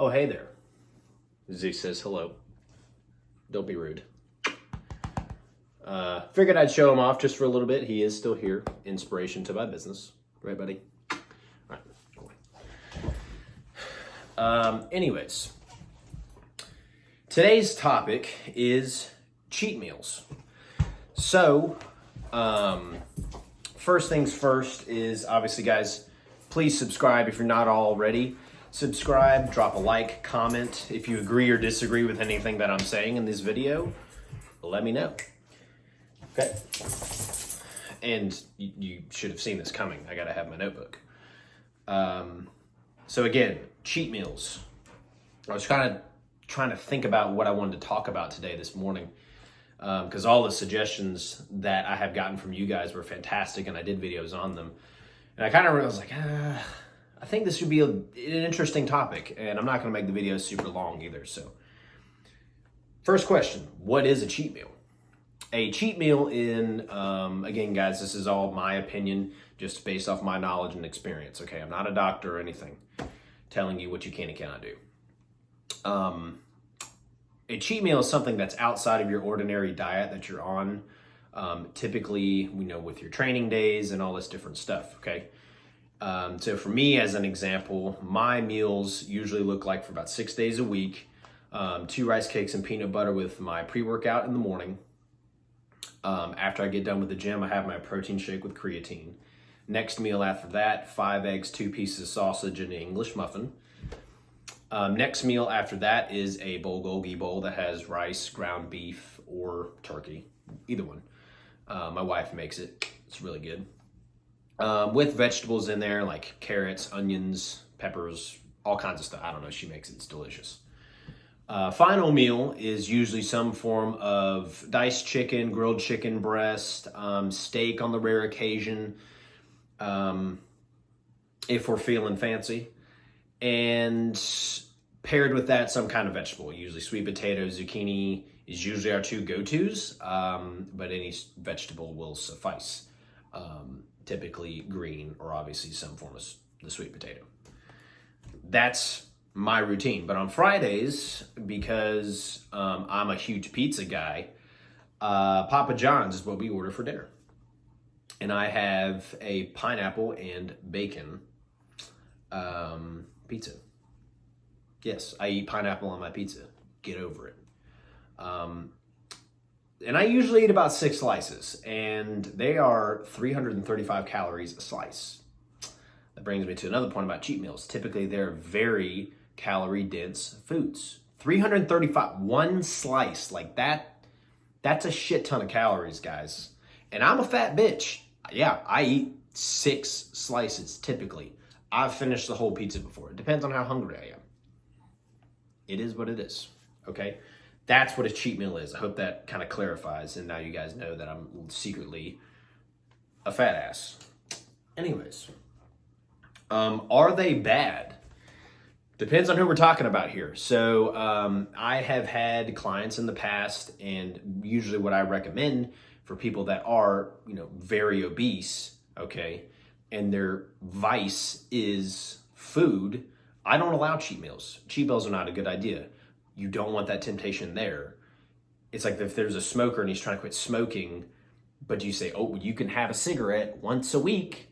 Oh, hey there. Z says hello. Don't be rude. Figured I'd show him off just for a little bit. He is still here. Inspiration to my business. Right, buddy? All right. Anyways, today's topic is cheat meals. So, first things first is obviously, guys, please subscribe if you're not already. Subscribe, drop a like, comment. If you agree or disagree with anything that I'm saying in this video, let me know. Okay. And you should have seen this coming. I gotta have my notebook. So again, cheat meals. I was trying to think about what I wanted to talk about today this morning. Because all the suggestions that I have gotten from you guys were fantastic, and I did videos on them. And I kind of was like, I think this would be an interesting topic, and I'm not going to make the video super long either. So, first question, what is a cheat meal? A cheat meal again, guys, this is all my opinion, just based off my knowledge and experience, okay? I'm not a doctor or anything telling you what you can and cannot do. A cheat meal is something that's outside of your ordinary diet that you're on, typically, with your training days and all this different stuff, okay? So for me, as an example, my meals usually look like for about 6 days a week, 2 rice cakes and peanut butter with my pre-workout in the morning. After I get done with the gym, I have my protein shake with creatine. Next meal after that, 5 eggs, 2 pieces of sausage, and an English muffin. Next meal after that is a bulgogi bowl that has rice, ground beef, or turkey, either one. My wife makes it. It's really good. With vegetables in there like carrots, onions, peppers, all kinds of stuff. I don't know, she makes it. It's delicious. Final meal is usually some form of diced chicken, grilled chicken breast, steak on the rare occasion, if we're feeling fancy. And paired with that, some kind of vegetable, usually sweet potato, zucchini is usually our 2 go-tos, but any vegetable will suffice. Typically green, or obviously some form of the sweet potato. That's my routine. But on Fridays, because I'm a huge pizza guy, Papa John's is what we order for dinner. And I have a pineapple and bacon pizza. Yes, I eat pineapple on my pizza. Get over it. And I usually eat about 6 slices, and they are 335 calories a slice. That brings me to another point about cheat meals. Typically, they're very calorie-dense foods. 335, 1 slice, like that's a shit ton of calories, guys. And I'm a fat bitch. Yeah, I eat 6 slices, typically. I've finished the whole pizza before. It depends on how hungry I am. It is what it is, okay? That's what a cheat meal is. I hope that kind of clarifies, and now you guys know that I'm secretly a fat ass. Anyways, are they bad? Depends on who we're talking about here. So I have had clients in the past, and usually what I recommend for people that are, very obese, okay, and their vice is food, I don't allow cheat meals. Cheat meals are not a good idea. You don't want that temptation there. It's like if there's a smoker and he's trying to quit smoking, but you say, oh, you can have a cigarette once a week.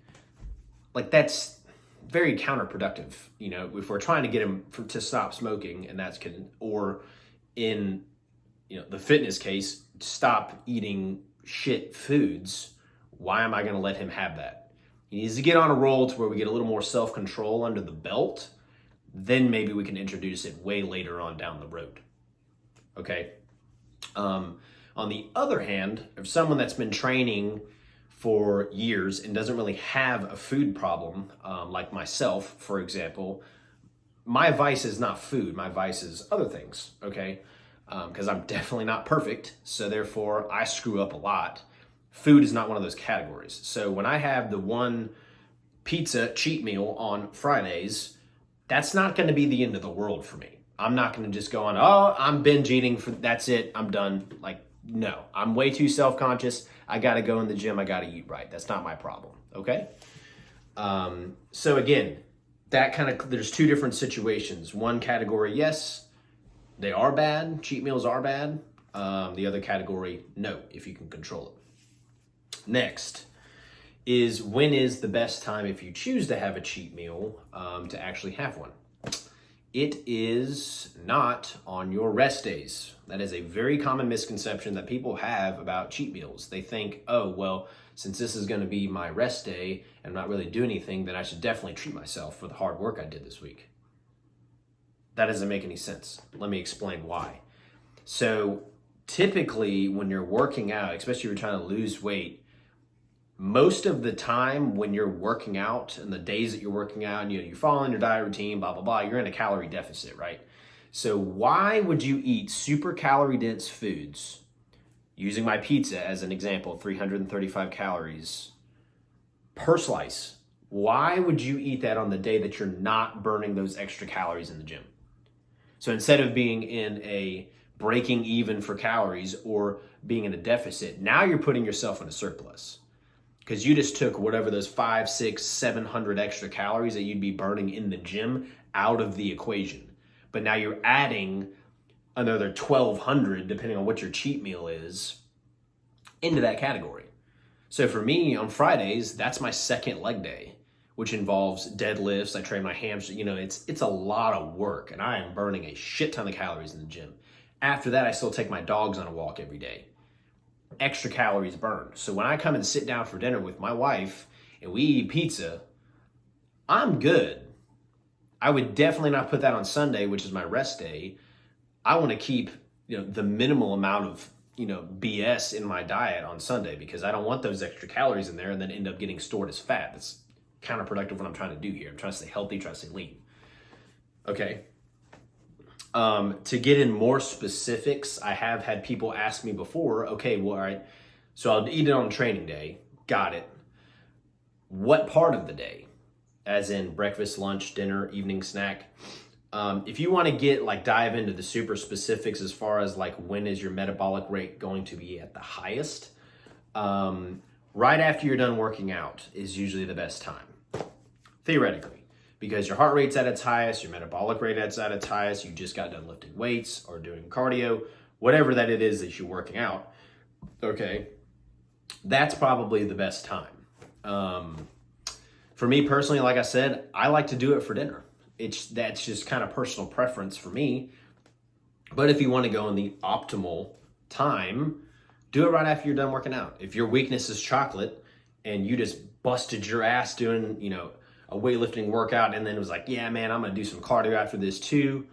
Like, that's very counterproductive. If we're trying to get him to stop smoking, and or in, the fitness case, stop eating shit foods, why am I going to let him have that? He needs to get on a roll to where we get a little more self-control under the belt. Then maybe we can introduce it way later on down the road. Okay? On the other hand, if someone that's been training for years and doesn't really have a food problem, like myself, for example, my vice is not food. My vice is other things, okay? Because I'm definitely not perfect, so therefore I screw up a lot. Food is not one of those categories. So when I have the one pizza cheat meal on Fridays, that's not going to be the end of the world for me. I'm not going to just go on, I'm binge eating, that's it, I'm done. Like, no, I'm way too self-conscious. I got to go in the gym, I got to eat right. That's not my problem, okay? So again, there's two different situations. One category, yes, they are bad. Cheat meals are bad. The other category, no, if you can control it. Next is, when is the best time, if you choose to have a cheat meal, to actually have one? It is not on your rest days. That is a very common misconception that people have about cheat meals. They think, oh, well, since this is going to be my rest day and I'm not really doing anything, then I should definitely treat myself for the hard work I did this week. That doesn't make any sense. Let me explain why. So typically when you're working out, especially if you're trying to lose weight, most of the time when you're working out and the days that you're working out and you're following your diet routine, blah, blah, blah, you're in a calorie deficit, right? So why would you eat super calorie dense foods, using my pizza as an example, 335 calories per slice? Why would you eat that on the day that you're not burning those extra calories in the gym? So instead of being in a breaking even for calories or being in a deficit, now you're putting yourself in a surplus. Because you just took whatever those 500, 600, 700 extra calories that you'd be burning in the gym out of the equation. But now you're adding another 1,200, depending on what your cheat meal is, into that category. So for me, on Fridays, that's my second leg day, which involves deadlifts. I train my hamstring. It's a lot of work, and I am burning a shit ton of calories in the gym. After that, I still take my dogs on a walk every day. Extra calories burned. So when I come and sit down for dinner with my wife and we eat pizza, I'm good. I would definitely not put that on Sunday, which is my rest day. I want to keep, the minimal amount of, BS in my diet on Sunday, because I don't want those extra calories in there and then end up getting stored as fat. That's counterproductive what I'm trying to do here. I'm trying to stay healthy, trying to stay lean. Okay. To get in more specifics, I have had people ask me before, okay, well, all right, so I'll eat it on training day. Got it. What part of the day? As in breakfast, lunch, dinner, evening snack. If you want to dive into the super specifics as far as when is your metabolic rate going to be at the highest, right after you're done working out is usually the best time, theoretically. Because your heart rate's at its highest, your metabolic rate is at its highest, you just got done lifting weights or doing cardio, whatever that it is that you're working out, okay, that's probably the best time. For me personally, like I said, I like to do it for dinner. That's just kind of personal preference for me. But if you want to go in the optimal time, do it right after you're done working out. If your weakness is chocolate and you just busted your ass doing, a weightlifting workout and then it was like, yeah, man, I'm going to do some cardio after this too.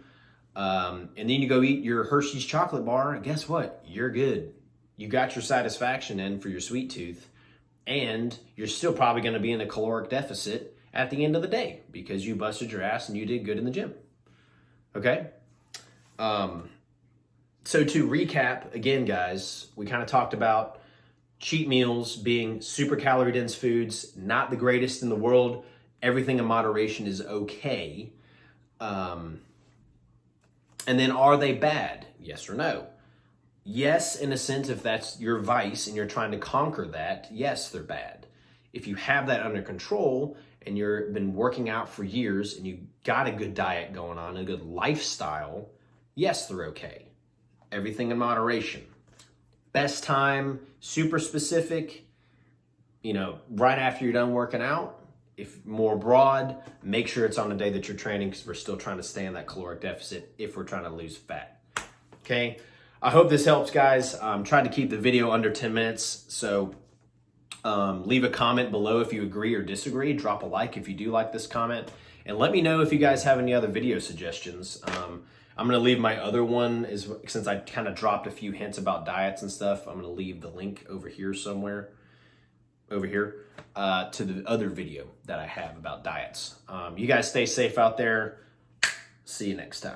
And then you go eat your Hershey's chocolate bar, and guess what? You're good. You got your satisfaction in for your sweet tooth, and you're still probably going to be in a caloric deficit at the end of the day because you busted your ass and you did good in the gym. Okay? So to recap, again, guys, we kind of talked about cheat meals being super calorie dense foods, not the greatest in the world. Everything in moderation is okay. And then, are they bad? Yes or no? Yes, in a sense, if that's your vice and you're trying to conquer that, yes, they're bad. If you have that under control and you've been working out for years and you got a good diet going on, a good lifestyle, yes, they're okay. Everything in moderation. Best time, super specific, right after you're done working out. If more broad, make sure it's on the day that you're training, because we're still trying to stay in that caloric deficit if we're trying to lose fat. Okay, I hope this helps, guys. I'm trying to keep the video under 10 minutes, so leave a comment below if you agree or disagree. Drop a like if you do like this comment, and let me know if you guys have any other video suggestions. I'm going to leave my other one, since I kind of dropped a few hints about diets and stuff, I'm going to leave the link over here somewhere. To the other video that I have about diets. You guys stay safe out there. See you next time.